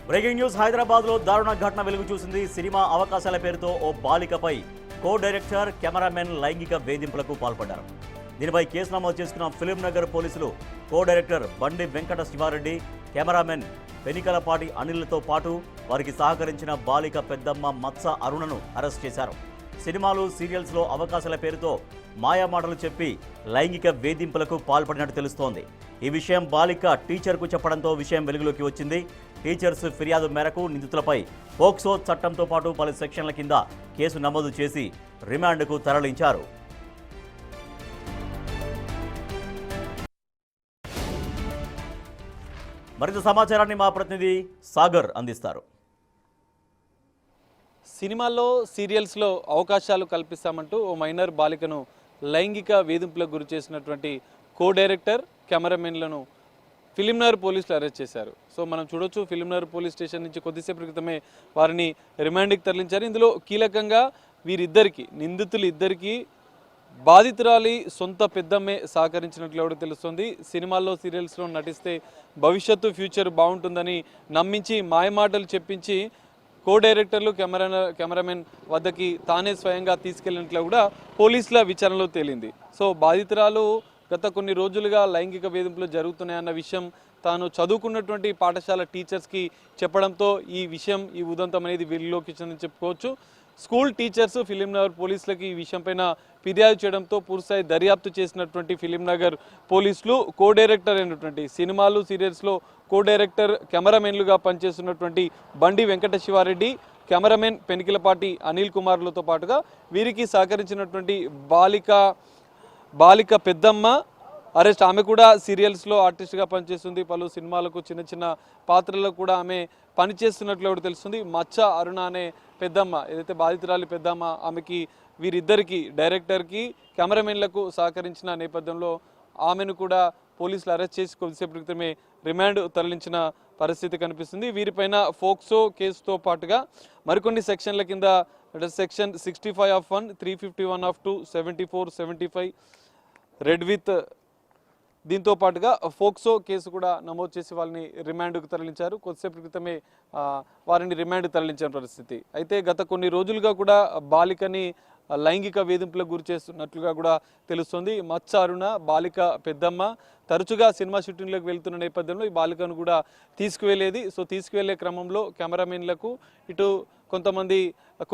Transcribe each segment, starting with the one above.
Breaking news Hyderabad లో దారుణ ఘటన వెలుగు చూసింది. సినిమా అవకాశాల పేరుతో ఓ బాలికపై కో డైరెక్టర్ కెమెరామెన్ లైంగిక వేధింపులకు పాల్పడ్డారు. దీనిపై కేసు నమోదు చేసుకున్న ఫిలిం నగర్ పోలీసులు కో డైరెక్టర్ బండి వెంకట శివారెడ్డి, కెమెరామెన్ పెనికలపాటి అనిల్తో పాటు వారికి సహకరించిన బాలిక పెద్దమ్మ మత్స అరుణను అరెస్ట్ చేశారు. సినిమాలు, సీరియల్స్లో అవకాశాల పేరుతో మాయామాటలు చెప్పి లైంగిక వేధింపులకు పాల్పడినట్టు తెలుస్తోంది. ఈ విషయం బాలిక టీచర్కు చెప్పడంతో విషయం వెలుగులోకి వచ్చింది. టీచర్స్ ఫిర్యాదు మేరకు నిందితులపై పోక్సో చట్టంతో పాటు పలు సెక్షన్ల కింద కేసు నమోదు చేసి రిమాండ్కు తరలించారు. మరింత సమాచారాన్ని మా ప్రతినిధి సాగర్ అందిస్తారు. సినిమాల్లో, సీరియల్స్లో అవకాశాలు కల్పిస్తామంటూ ఓ మైనర్ బాలికను లైంగిక వేధింపులకు గురి చేసినటువంటి కో డైరెక్టర్, కెమెరామెన్లను ఫిలింనగర్ పోలీసులు అరెస్ట్ చేశారు. సో మనం చూడొచ్చు, ఫిలింనగర్ పోలీస్ స్టేషన్ నుంచి కొద్దిసేపు క్రితమే వారిని రిమాండ్కి తరలించారు. ఇందులో కీలకంగా వీరిద్దరికి, నిందితులు ఇద్దరికి బాధితురాలి సొంత పెద్దమ్మే సహకరించినట్లు కూడా తెలుస్తుంది. సినిమాల్లో, సీరియల్స్లో నటిస్తే భవిష్యత్తు, ఫ్యూచర్ బాగుంటుందని నమ్మించి మాయమాటలు చెప్పించి కో డైరెక్టర్లు, కెమెరామెన్ వద్దకి తానే స్వయంగా తీసుకెళ్లినట్లు కూడా పోలీసుల విచారణలో తేలింది. సో బాధితురాలు గత కొన్ని రోజులుగా లైంగిక వేధింపులు జరుగుతున్నాయన్న విషయం తాను చదువుకున్నటువంటి పాఠశాల టీచర్స్కి చెప్పడంతో ఈ ఉదంతం అనేది వెలుగులోకి వచ్చిందని చెప్పుకోవచ్చు. స్కూల్ టీచర్స్ ఫిలింనగర్ పోలీసులకి ఈ విషయంపైన ఫిర్యాదు చేయడంతో పూర్తిస్థాయి దర్యాప్తు చేసినటువంటి ఫిలింనగర్ పోలీసులు కో డైరెక్టర్ అయినటువంటి సినిమాలు, సీరియల్స్లో కో డైరెక్టర్, కెమెరామెన్లుగా పనిచేస్తున్నటువంటి బండి వెంకట శివారెడ్డి, కెమెరామెన్ పెనికిలపాటి అనిల్ కుమార్లతో పాటుగా వీరికి సహకరించినటువంటి బాలిక పెద్దమ్మ అరెస్ట్. ఆమె కూడా సీరియల్స్లో ఆర్టిస్ట్గా పనిచేస్తుంది. పలు సినిమాలకు చిన్న చిన్న పాత్రలకు కూడా ఆమె పనిచేస్తున్నట్లు కూడా తెలుస్తుంది. మచ్చ అరుణ అనే పెద్దమ్మ, ఏదైతే బాధితురాలి పెద్దమ్మ, ఆమెకి వీరిద్దరికి, డైరెక్టర్కి, కెమెరామెన్లకు సహకరించిన నేపథ్యంలో ఆమెను కూడా పోలీసులు అరెస్ట్ చేసి కొద్దిసేపు క్రితమే రిమాండ్ తరలించిన పరిస్థితి కనిపిస్తుంది. వీరిపైన ఫోక్సో కేసుతో పాటుగా మరికొన్ని సెక్షన్ల కింద సెక్షన్ 65(1), 351(2), 74, 75 రెడ్ విత్ దీంతో పాటుగా ఫోక్సో కేసు కూడా నమోదు చేసి వాళ్ళని రిమాండ్కు తరలించారు. కొద్దిసేపు క్రితమే వారిని రిమాండ్ తరలించిన పరిస్థితి. అయితే గత కొన్ని రోజులుగా కూడా బాలికని లైంగిక వేధింపులకు గురి చేస్తున్నట్లుగా కూడా తెలుస్తుంది. మత్స అరుణ, బాలిక పెద్దమ్మ తరచుగా సినిమా షూటింగ్లకు వెళ్తున్న నేపథ్యంలో ఈ బాలికను కూడా తీసుకువెళ్ళేది. సో తీసుకువెళ్లే క్రమంలో కెమెరామెన్లకు, ఇటు కొంతమంది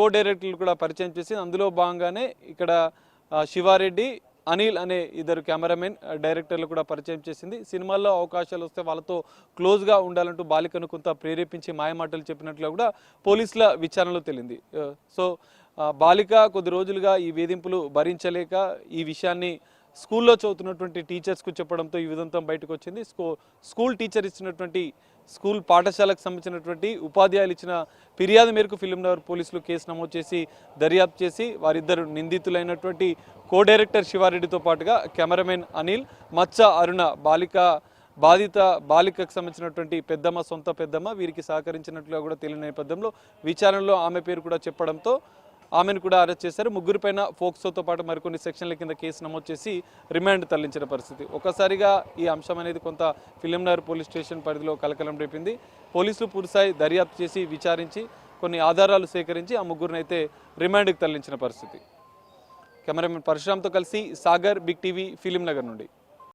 కో డైరెక్టర్లు కూడా పరిచయం చేసి అందులో భాగంగానే ఇక్కడ శివారెడ్డి, అనిల్ అనే ఇద్దరు కెమెరామెన్, డైరెక్టర్లు కూడా పరిచయం చేసింది. సినిమాల్లో అవకాశాలు వస్తే వాళ్ళతో క్లోజ్గా ఉండాలంటూ బాలికను కొంత ప్రేరేపించి మాయమాటలు చెప్పినట్లు కూడా పోలీసుల విచారణలో తేలింది. సో బాలిక కొద్ది రోజులుగా ఈ వేధింపులు భరించలేక ఈ విషయాన్ని స్కూల్లో చదువుతున్నటువంటి టీచర్స్కు చెప్పడంతో ఈ విధంతం బయటకు వచ్చింది. స్కూల్ టీచర్ ఇచ్చినటువంటి, స్కూల్ పాఠశాలకు సంబంధించినటువంటి ఉపాధ్యాయులు ఇచ్చిన ఫిర్యాదు మేరకు ఫిలింనగర్ పోలీసులు కేసు నమోదు చేసి దర్యాప్తు చేసి వారిద్దరు నిందితులైనటువంటి కో డైరెక్టర్ శివారెడ్డితో పాటుగా కెమెరామెన్ అనిల్, మత్స అరుణ బాలికకు సంబంధించినటువంటి పెద్దమ్మ, సొంత పెద్దమ్మ, వీరికి సహకరించినట్లుగా కూడా తెలియని నేపథ్యంలో విచారణలో ఆమె పేరు కూడా చెప్పడంతో ఆమెను కూడా అరెస్ట్ చేశారు. ముగ్గురిపైన ఫోక్సోతో పాటు మరికొన్ని సెక్షన్ల కింద కేసు నమోదు చేసి రిమాండ్ తరలించిన పరిస్థితి. ఒక్కసారిగా ఈ అంశం అనేది కొంత ఫిలింనగర్ పోలీస్ స్టేషన్ పరిధిలో కలకలం రేపింది. పోలీసులు పూర్తిస్థాయి దర్యాప్తు చేసి విచారించి కొన్ని ఆధారాలు సేకరించి ఆ ముగ్గురిని అయితే రిమాండ్కి తరలించిన పరిస్థితి. కెమెరామెన్ పరశురామ్తో కలిసి సాగర్, బిగ్ టీవీ, ఫిలింనగర్ నుండి.